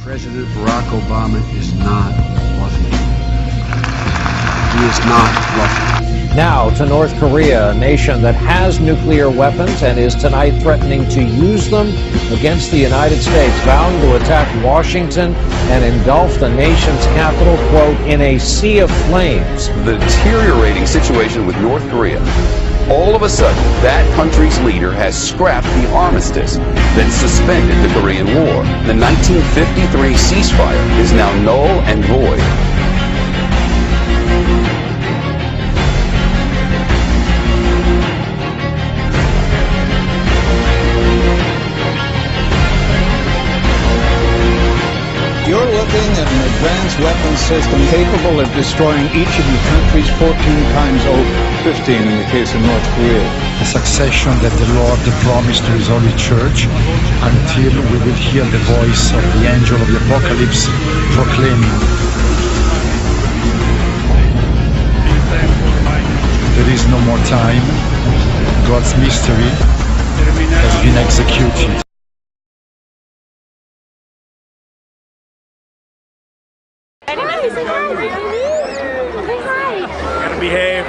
President Barack Obama is not bluffing. He is not bluffing. Now to North Korea, a nation that has nuclear weapons and is tonight threatening to use them against the United States, vowing to attack Washington and engulf the nation's capital, quote, in a sea of flames. The deteriorating situation with North Korea. All of a sudden, that country's leader has scrapped the armistice that suspended the Korean War. The 1953 ceasefire is now null and void. You're looking at an advanced weapons system capable of destroying each of your countries 14 times over, 15 in the case of North Korea. A succession that the Lord promised to his holy church until we will hear the voice of the angel of the apocalypse proclaiming, there is no more time, God's mystery has been executed. Gotta behave.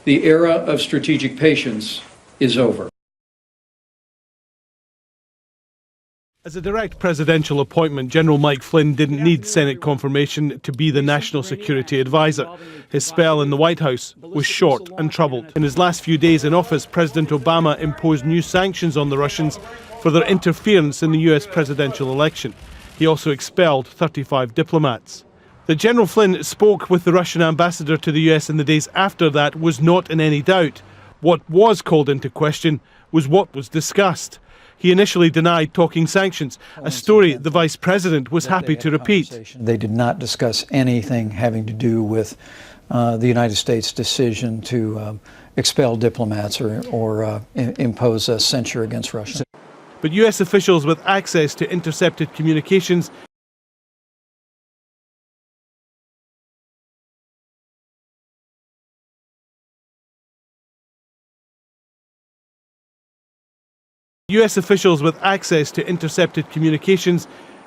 The era of strategic patience is over. As a direct presidential appointment, General Mike Flynn didn't need Senate confirmation to be the National Security Advisor. His spell in the White House was short and troubled. In his last few days in office, President Obama imposed new sanctions on the Russians for their interference in the US presidential election. He also expelled 35 diplomats. That General Flynn spoke with the Russian ambassador to the US in the days after that was not in any doubt. What was called into question was what was discussed. He initially denied talking sanctions, a story the Vice President was happy to repeat. They did not discuss anything having to do with the United States' decision to expel diplomats or impose a censure against Russia. But US officials with access to intercepted communications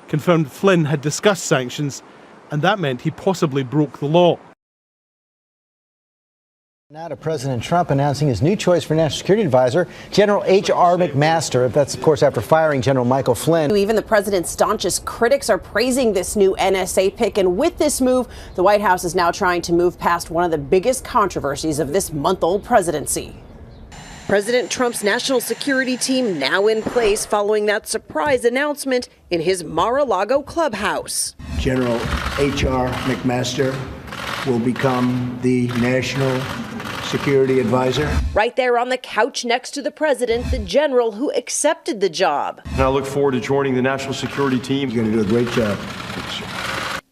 confirmed Flynn had discussed sanctions, and that meant he possibly broke the law. Now to President Trump announcing his new choice for National Security Advisor, General H.R. McMaster. That's, of course, after firing General Michael Flynn. Even the president's staunchest critics are praising this new NSA pick. And with this move, the White House is now trying to move past one of the biggest controversies of this month-old presidency. President Trump's national security team now in place following that surprise announcement in his Mar-a-Lago clubhouse. General H.R. McMaster will become the National Security Advisor. Right there on the couch next to the president, the general who accepted the job. And I look forward to joining the national security team. You're going to do a great job.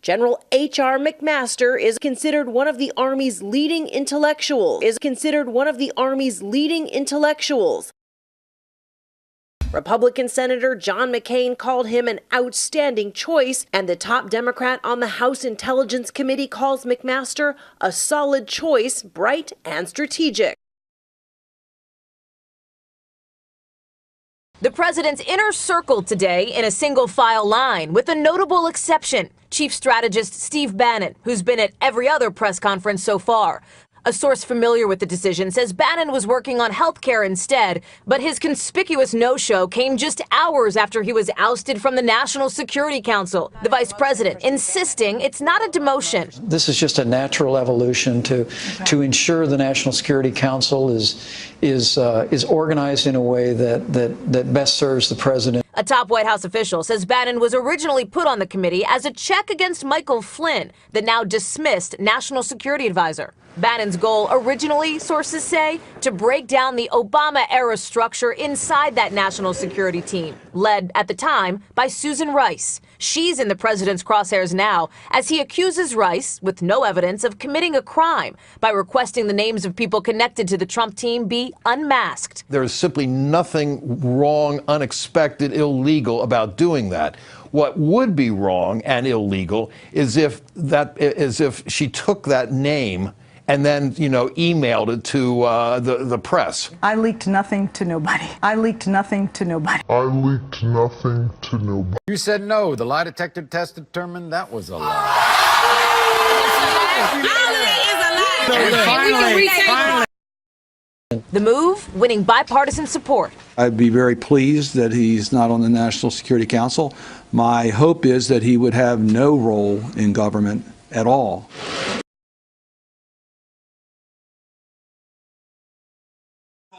General H.R. McMaster is considered one of the Army's leading intellectuals. Republican Senator John McCain called him an outstanding choice, and the top Democrat on the House Intelligence Committee calls McMaster a solid choice, bright and strategic. The president's inner circle today in a single file line, with a notable exception. Chief Strategist Steve Bannon, who's been at every other press conference so far. A source familiar with the decision says Bannon was working on health care instead, but his conspicuous no-show came just hours after he was ousted from the National Security Council. The vice president insisting it's not a demotion. This is just a natural evolution to ensure the National Security Council is organized in a way that best serves the president. A top White House official says Bannon was originally put on the committee as a check against Michael Flynn, the now dismissed national security advisor. Bannon's goal originally, sources say, to break down the Obama-era structure inside that national security team, led at the time by Susan Rice. She's in the president's crosshairs now as he accuses Rice, with no evidence, of committing a crime by requesting the names of people connected to the Trump team be unmasked. There is simply nothing wrong, unexpected, illegal about doing that. What would be wrong and illegal is if she took that name and then, emailed it to the press. I leaked nothing to nobody. I leaked nothing to nobody. I leaked nothing to nobody. You said no. The lie detector test determined that was a lie. Finally. The move winning bipartisan support. I'd be very pleased that he's not on the National Security Council. My hope is that he would have no role in government at all.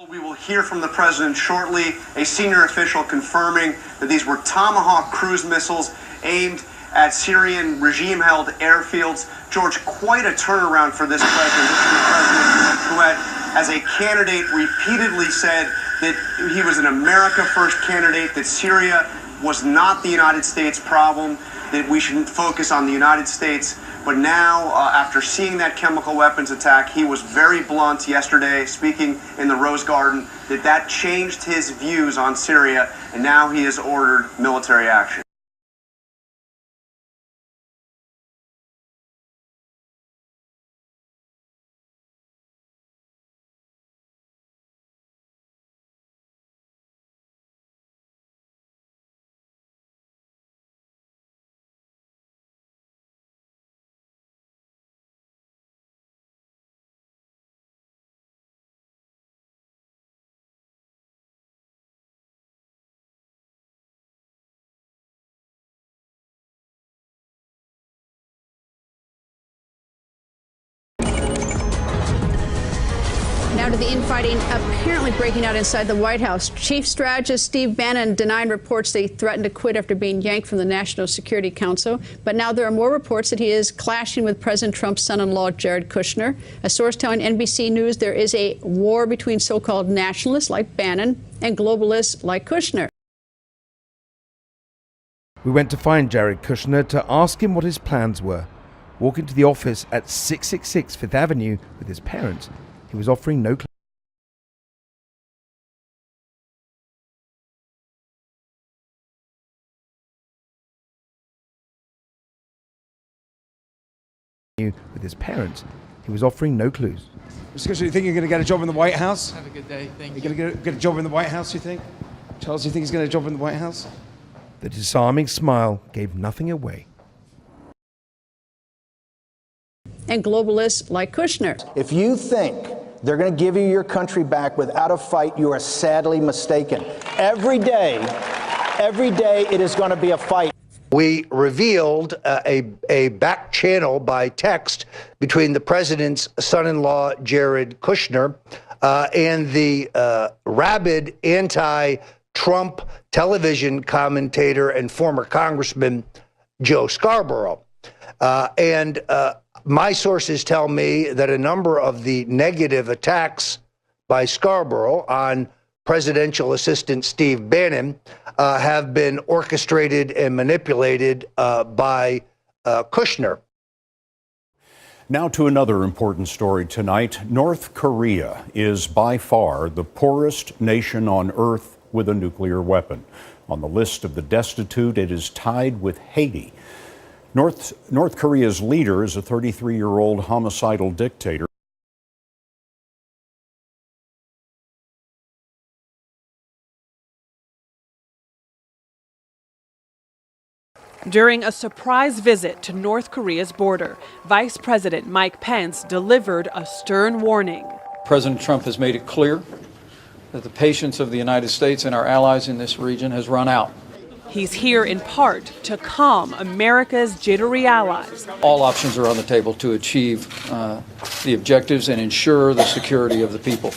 We will hear from the president shortly, a senior official confirming that these were Tomahawk cruise missiles aimed at Syrian regime-held airfields. George, quite a turnaround for this president. This is the president who had, as a candidate, repeatedly said that he was an America First candidate, that Syria was not the United States problem, that we shouldn't focus on the United States. But now, after seeing that chemical weapons attack, he was very blunt yesterday, speaking in the Rose Garden, that changed his views on Syria, and now he has ordered military action. Now to the infighting apparently breaking out inside the White House. Chief Strategist Steve Bannon denied reports that he threatened to quit after being yanked from the National Security Council. But now there are more reports that he is clashing with President Trump's son-in-law, Jared Kushner. A source telling NBC News there is a war between so-called nationalists like Bannon and globalists like Kushner. We went to find Jared Kushner to ask him what his plans were. Walking to the office at 666 Fifth Avenue with his parents, he was offering no clue with his parents. He was offering no clues. Mr. Kushner, you think you're going to get a job in the White House? Have a good day. Thank you. You're going to get a job in the White House, you think? Charles, you think he's going to get a job in the White House? The disarming smile gave nothing away. And globalists like Kushner. If you think they're going to give you your country back without a fight, you are sadly mistaken. Every day it is going to be a fight. We revealed a back channel by text between the president's son-in-law, Jared Kushner, and the rabid anti-Trump television commentator and former Congressman Joe Scarborough. My sources tell me that a number of the negative attacks by Scarborough on presidential assistant Steve Bannon have been orchestrated and manipulated by Kushner. Now to another important story tonight. North Korea is by far the poorest nation on earth with a nuclear weapon. On the list of the destitute, it is tied with Haiti. North Korea's leader is a 33-year-old homicidal dictator. During a surprise visit to North Korea's border, Vice President Mike Pence delivered a stern warning. President Trump has made it clear that the patience of the United States and our allies in this region has run out. He's here in part to calm America's jittery allies. All options are on the table to achieve the objectives and ensure the security of the people.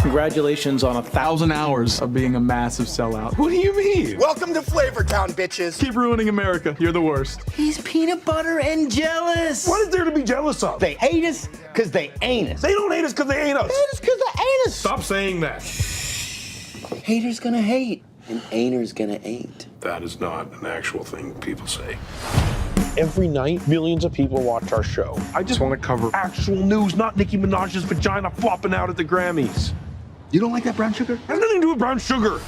Congratulations on 1,000 hours of being a massive sellout. What do you mean? Welcome to Flavortown, bitches. Keep ruining America. You're the worst. He's peanut butter and jealous. What is there to be jealous of? They hate us because they ain't us. They don't hate us because they ain't us. They hate us because they ain't us. Stop saying that. Haters gonna hate, and ain'ters gonna ain't. That is not an actual thing people say. Every night, millions of people watch our show. I just want to cover actual news, not Nicki Minaj's vagina flopping out at the Grammys. You don't like that brown sugar? Has nothing to do with brown sugar.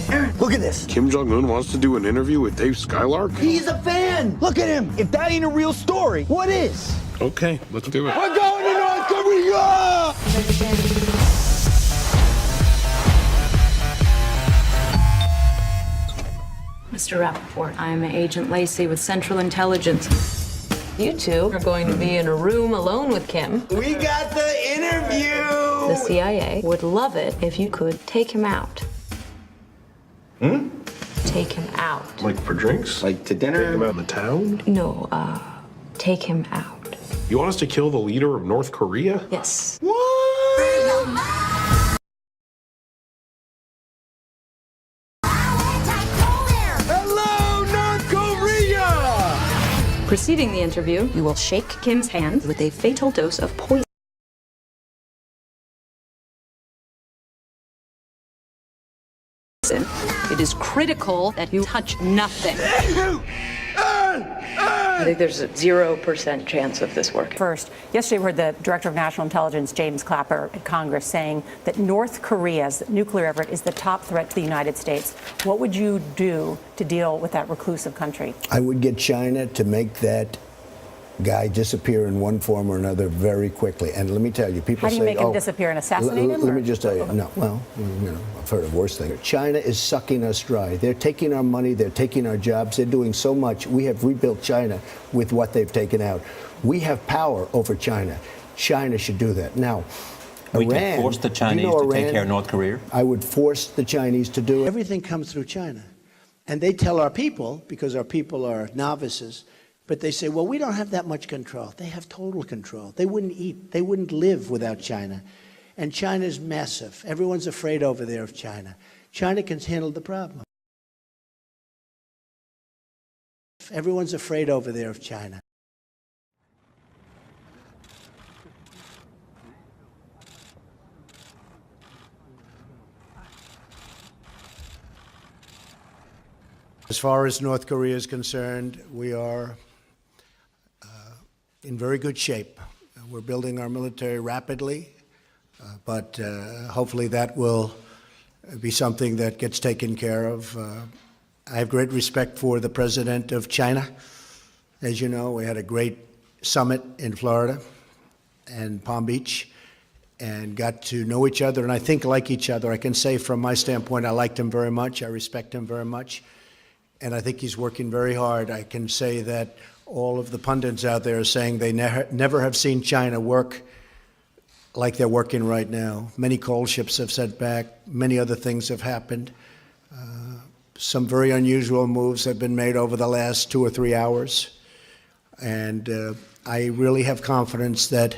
Aaron, look at this. Kim Jong-un wants to do an interview with Dave Skylark? He's a fan. Look at him. If that ain't a real story, what is? Okay, let's do it. We're going to North Korea! Mr. Rappaport, I'm Agent Lacey with Central Intelligence. You two are going to be in a room alone with Kim. We got the interview! The CIA would love it if you could take him out. Take him out. Like for drinks? Like to dinner? Take him out in the town? No, take him out. You want us to kill the leader of North Korea? Yes. Hello, North Korea! Preceding the interview, you will shake Kim's hand with a fatal dose of poison. It is critical that you touch nothing. I think there's a 0% chance of this working. First, yesterday we heard the Director of National Intelligence, James Clapper, at Congress saying that North Korea's nuclear effort is the top threat to the United States. What would you do to deal with that reclusive country? I would get China to make that guy disappear in one form or another very quickly. And let me tell you, people say, How do you make him disappear and assassinate him? Let me just tell you, no, well, you know, I've heard of worse things. China is sucking us dry. They're taking our money, they're taking our jobs, they're doing so much. We have rebuilt China with what they've taken out. We have power over China. China should do that. Now, we Iran, can force the Chinese to take care of North Korea? I would force the Chinese to do it. Everything comes through China. And they tell our people, because our people are novices, but they say, well, we don't have that much control. They have total control. They wouldn't eat. They wouldn't live without China. And China is massive. Everyone's afraid over there of China. China can handle the problem. Everyone's afraid over there of China. As far as North Korea is concerned, we are in very good shape. We're building our military rapidly, but hopefully that will be something that gets taken care of. I have great respect for the president of China. As you know, we had a great summit in Florida and Palm Beach and got to know each other and I think like each other. I can say from my standpoint, I liked him very much. I respect him very much. And I think he's working very hard. I can say that all of the pundits out there are saying they never have seen China work like they're working right now. Many coal ships have set back. Many other things have happened. Some very unusual moves have been made over the last 2 or 3 hours. And I really have confidence that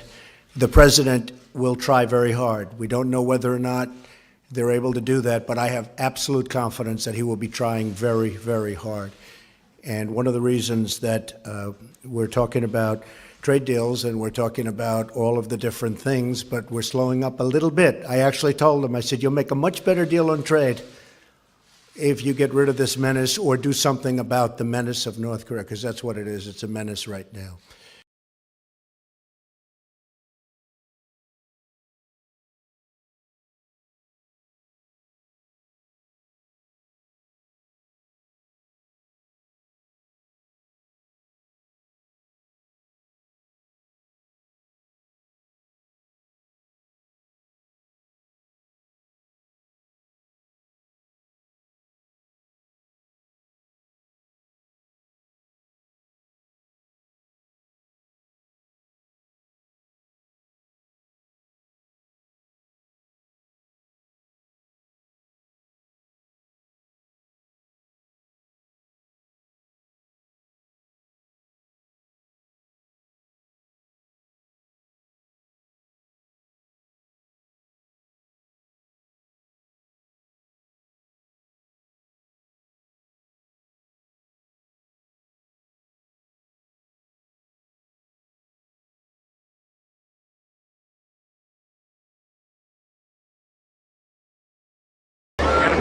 the president will try very hard. We don't know whether or not they're able to do that, but I have absolute confidence that he will be trying very, very hard. And one of the reasons that we're talking about trade deals and we're talking about all of the different things, but we're slowing up a little bit. I actually told him, I said, you'll make a much better deal on trade if you get rid of this menace or do something about the menace of North Korea, because that's what it is. It's a menace right now.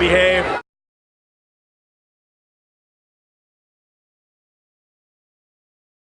behave.